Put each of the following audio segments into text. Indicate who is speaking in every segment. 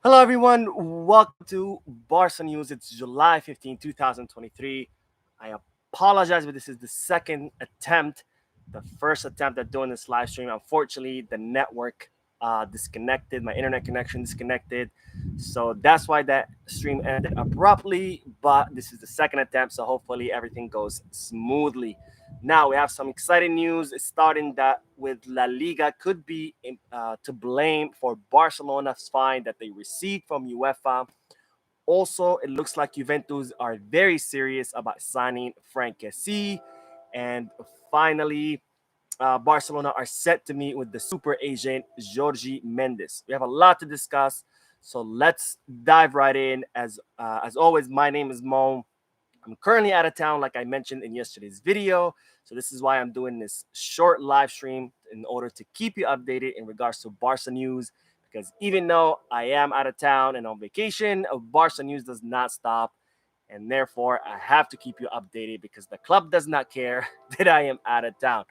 Speaker 1: Hello, everyone. Welcome to Barca News. It's July 15, 2023. I apologize, but this is the second attempt. The first attempt at doing this live stream. Unfortunately, the network disconnected, my internet connection disconnected. So that's why that stream ended abruptly. But this is the second attempt, so hopefully everything goes smoothly. Now we have some exciting news. It's starting that with La Liga could be to blame for Barcelona's fine that they received from UEFA. Also, it looks like Juventus are very serious about signing Frank Kessie. And finally, Barcelona are set to meet with the super agent Jorge Mendes. We have a lot to discuss, so let's dive right in. As always, my name is Mo. I'm currently out of town, like I mentioned in yesterday's video. So this is why I'm doing this short live stream in order to keep you updated in regards to Barca news. Because even though I am out of town and on vacation, Barca news does not stop. And therefore, I have to keep you updated because the club does not care that I am out of town.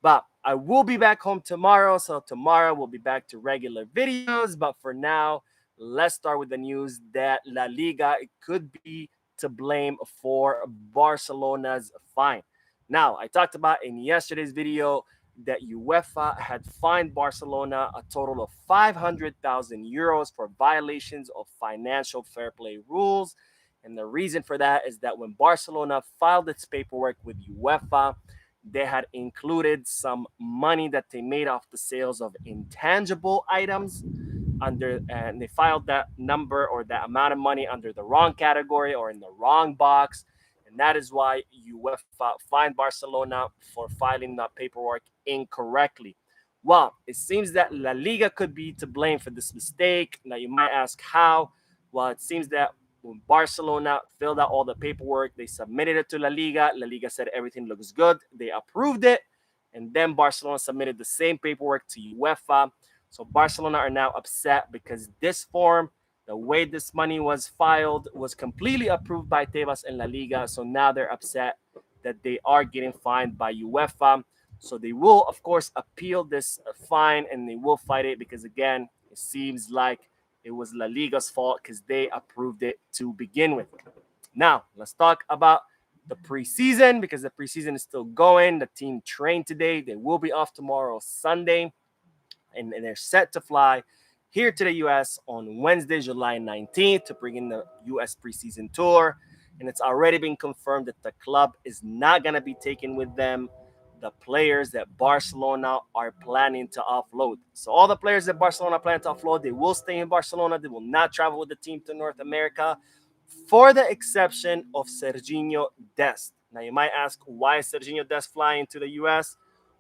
Speaker 1: But I will be back home tomorrow. So tomorrow we'll be back to regular videos. But for now, let's start with the news that La Liga could be to blame for Barcelona's fine. Now, I talked about in yesterday's video that UEFA had fined Barcelona a total of 500,000 euros for violations of financial fair play rules. And the reason for that is that when Barcelona filed its paperwork with UEFA, they had included some money that they made off the sales of intangible items under, and they filed that number or that amount of money under the wrong category or in the wrong box. And that is why UEFA fined Barcelona for filing that paperwork incorrectly. Well, it seems that La Liga could be to blame for this mistake. Now, you might ask how. Well, it seems that when Barcelona filled out all the paperwork, they submitted it to La Liga. La Liga said everything looks good. They approved it. And then Barcelona submitted the same paperwork to UEFA. So Barcelona are now upset because this form, the way this money was filed, was completely approved by Tebas and La Liga. So now they're upset that they are getting fined by UEFA. So they will, of course, appeal this fine and they will fight it because, again, it seems like it was La Liga's fault because they approved it to begin with. Now, let's talk about the preseason because the preseason is still going. The team trained today. They will be off tomorrow, Sunday, and they're set to fly here to the U.S. on Wednesday, July 19th to bring in the U.S. preseason tour. And it's already been confirmed that the club is not going to be taking with them the players that Barcelona are planning to offload. So all the players that Barcelona plan to offload, they will stay in Barcelona. They will not travel with the team to North America, for the exception of Serginho Dest. Now you might ask, why is Serginho Dest flying to the U.S.?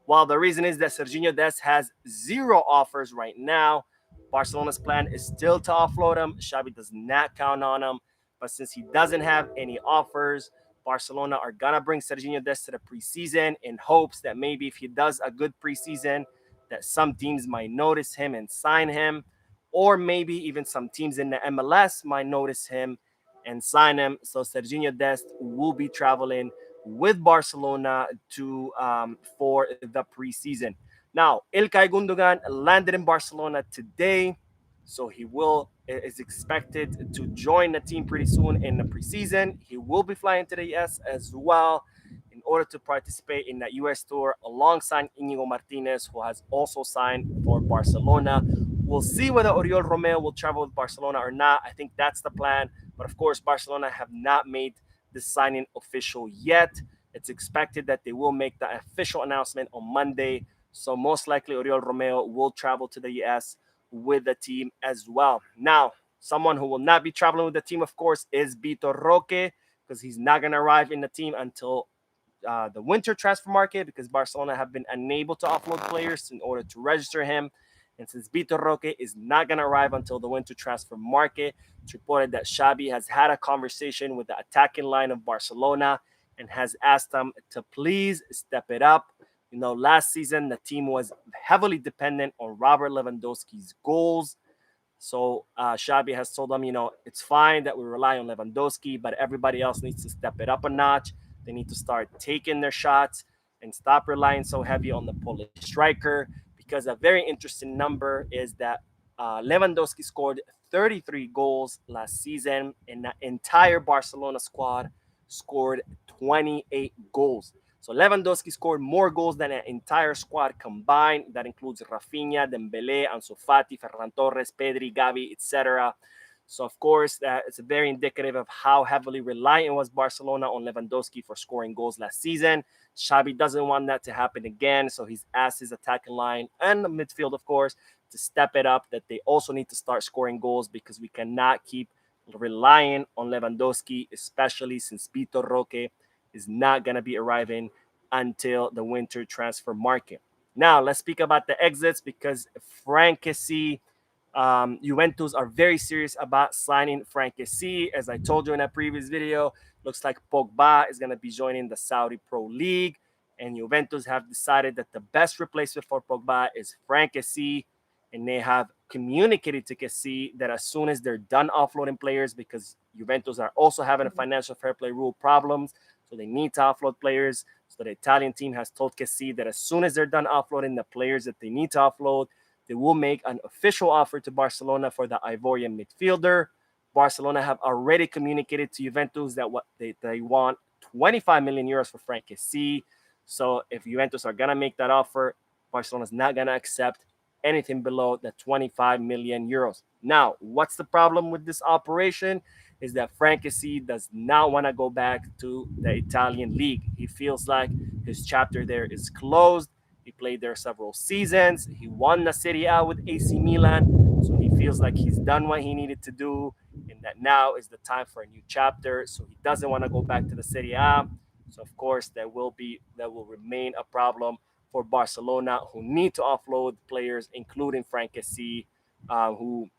Speaker 1: Well, the reason is that Serginho Dest has zero offers right now. Barcelona's plan is still to offload him. Xavi does not count on him. But since he doesn't have any offers, Barcelona are going to bring Serginho Dest to the preseason in hopes that maybe if he does a good preseason, that some teams might notice him and sign him. Or maybe even some teams in the MLS might notice him and sign him. So Serginho Dest will be traveling with Barcelona to for the preseason. Now, Ilkay Gundogan landed in Barcelona today, so he is expected to join the team pretty soon in the preseason. He will be flying to the US as well in order to participate in that US tour alongside Inigo Martinez, who has also signed for Barcelona. We'll see whether Oriol Romeo will travel with Barcelona or not. I think that's the plan. But of course, Barcelona have not made the signing official yet. It's expected that they will make the official announcement on Monday. So most likely Oriol Romeo will travel to the US with the team as well. Now, someone who will not be traveling with the team, of course, is Vitor Roque, because he's not going to arrive in the team until the winter transfer market, because Barcelona have been unable to offload players in order to register him. And since Vitor Roque is not going to arrive until the winter transfer market, it's reported that Xavi has had a conversation with the attacking line of Barcelona and has asked them to please step it up. You know, last season, the team was heavily dependent on Robert Lewandowski's goals. So Xavi has told them, you know, it's fine that we rely on Lewandowski, but everybody else needs to step it up a notch. They need to start taking their shots and stop relying so heavy on the Polish striker, because a very interesting number is that Lewandowski scored 33 goals last season, and the entire Barcelona squad scored 28 goals. So Lewandowski scored more goals than an entire squad combined. That includes Rafinha, Dembele, Ansu Fati, Ferran Torres, Pedri, Gavi, etc. So of course, it's very indicative of how heavily reliant was Barcelona on Lewandowski for scoring goals last season. Xavi doesn't want that to happen again, so he's asked his attacking line and the midfield, of course, to step it up. That they also need to start scoring goals because we cannot keep relying on Lewandowski, especially since Vitor Roque is not going to be arriving until the winter transfer market. Now, let's speak about the exits because Frank Kessie, Juventus are very serious about signing Frank Kessie. As I told you in a previous video, looks like Pogba is going to be joining the Saudi Pro League, and Juventus have decided that the best replacement for Pogba is Frank Kessie, and they have communicated to Kessie that as soon as they're done offloading players, because Juventus are also having a financial fair play rule problems, so they need to offload players. So the Italian team has told Kessie that as soon as they're done offloading the players that they need to offload, they will make an official offer to Barcelona for the Ivorian midfielder. Barcelona have already communicated to Juventus that what they want 25 million euros for Frank Kessie. So if Juventus are going to make that offer, Barcelona is not going to accept anything below the 25 million euros. Now, what's the problem with this operation? Is that Frank Kessie does not want to go back to the Italian league. He feels like his chapter there is closed. He played there several seasons. He won the Serie A with AC Milan. So he feels like he's done what he needed to do and that now is the time for a new chapter. So he doesn't want to go back to the Serie A. So of course that will remain a problem for Barcelona, who need to offload players, including Frank Kessie, who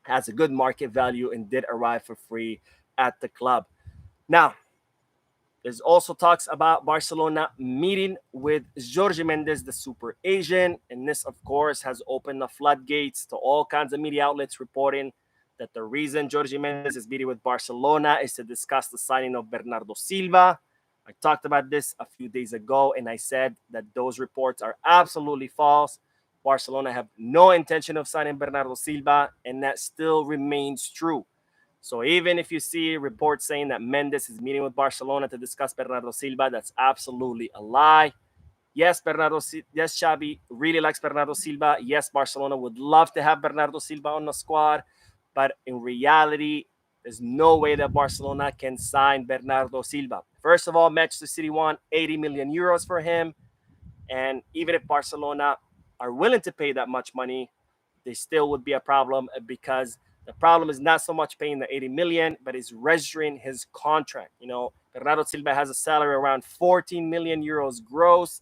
Speaker 1: has a good market value and did arrive for free at the club. Now, there's also talks about Barcelona meeting with Jorge Mendes, the super agent. And this, of course, has opened the floodgates to all kinds of media outlets reporting that the reason Jorge Mendes is meeting with Barcelona is to discuss the signing of Bernardo Silva. I talked about this a few days ago, and I said that those reports are absolutely false. Barcelona have no intention of signing Bernardo Silva, and that still remains true. So even if you see reports saying that Mendes is meeting with Barcelona to discuss Bernardo Silva, that's absolutely a lie. Yes, yes, Xavi really likes Bernardo Silva. Yes, Barcelona would love to have Bernardo Silva on the squad, but in reality, there's no way that Barcelona can sign Bernardo Silva. First of all, Manchester City want 80 million euros for him, and even if Barcelona are willing to pay that much money, they still would be a problem because the problem is not so much paying the 80 million, but is registering his contract. You know, Bernardo Silva has a salary around 14 million euros gross.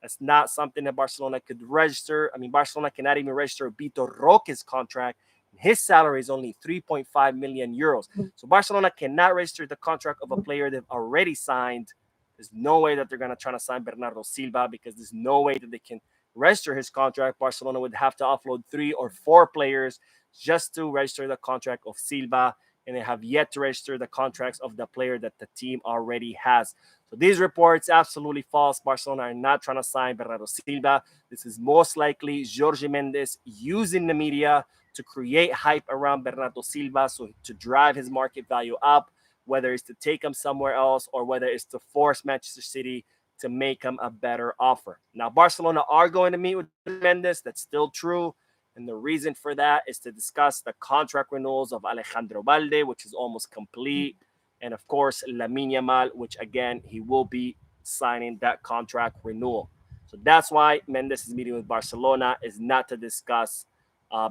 Speaker 1: That's not something that Barcelona could register. I mean, Barcelona cannot even register Vitor Roque's contract. His salary is only 3.5 million euros. So Barcelona cannot register the contract of a player they've already signed. There's no way that they're going to try to sign Bernardo Silva because there's no way that they can register his contract. Barcelona would have to offload 3 or 4 players just to register the contract of Silva, and they have yet to register the contracts of the player that the team already has. So these reports absolutely false. Barcelona are not trying to sign Bernardo Silva. This is most likely Jorge Mendes using the media to create hype around Bernardo Silva, so to drive his market value up, whether it's to take him somewhere else or whether it's to force Manchester City to make him a better offer. Now, Barcelona are going to meet with Mendes. That's still true. And the reason for that is to discuss the contract renewals of Alejandro Balde, which is almost complete. And of course, Lamine Yamal, which again, he will be signing that contract renewal. So that's why Mendes is meeting with Barcelona, is not to discuss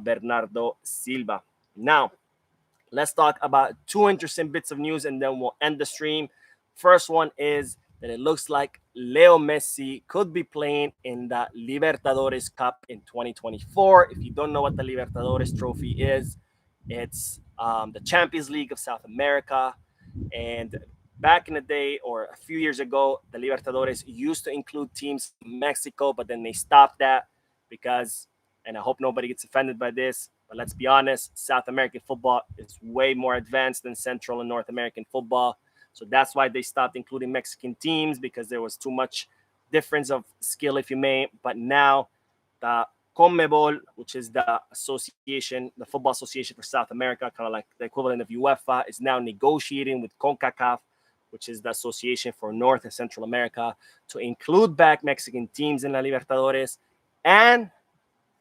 Speaker 1: Bernardo Silva. Now, let's talk about 2 interesting bits of news and then we'll end the stream. First one is that it looks like Leo Messi could be playing in the Libertadores Cup in 2024. If you don't know what the Libertadores trophy is, it's the Champions League of South America. And back in the day, or a few years ago, the Libertadores used to include teams from Mexico, but then they stopped that because, and I hope nobody gets offended by this, but let's be honest, South American football is way more advanced than Central and North American football. So that's why they stopped including Mexican teams, because there was too much difference of skill, if you may. But now the CONMEBOL, which is the association, the football association for South America, kind of like the equivalent of UEFA, is now negotiating with CONCACAF, which is the association for North and Central America, to include back Mexican teams in La Libertadores and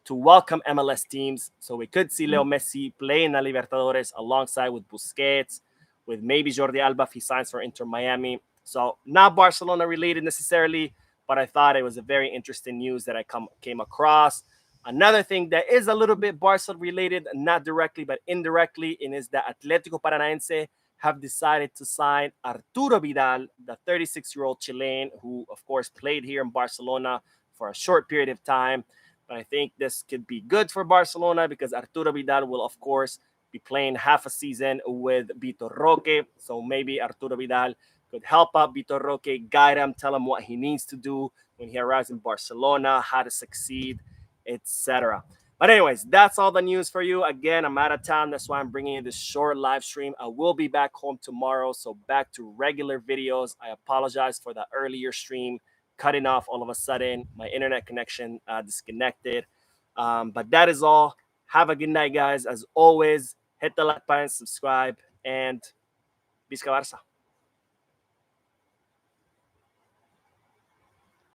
Speaker 1: to welcome MLS teams. So we could see Leo Messi play in La Libertadores alongside with Busquets, with maybe Jordi Alba if he signs for Inter Miami. So not Barcelona related necessarily, but I thought it was a very interesting news that I came across. Another thing that is a little bit Barca related, not directly but indirectly, and is that Atletico Paranaense have decided to sign Arturo Vidal, the 36-year-old Chilean who, of course, played here in Barcelona for a short period of time. But I think this could be good for Barcelona because Arturo Vidal will, of course, be playing half a season with Vitor Roque. So maybe Arturo Vidal could help out Vitor Roque, guide him, tell him what he needs to do when he arrives in Barcelona, how to succeed, etc. But anyways, that's all the news for you. Again, I'm out of town. That's why I'm bringing you this short live stream. I will be back home tomorrow, so back to regular videos. I apologize for the earlier stream cutting off all of a sudden. My internet connection disconnected. But that is all. Have a good night, guys. As always, hit the like button, subscribe, and Visca Barça.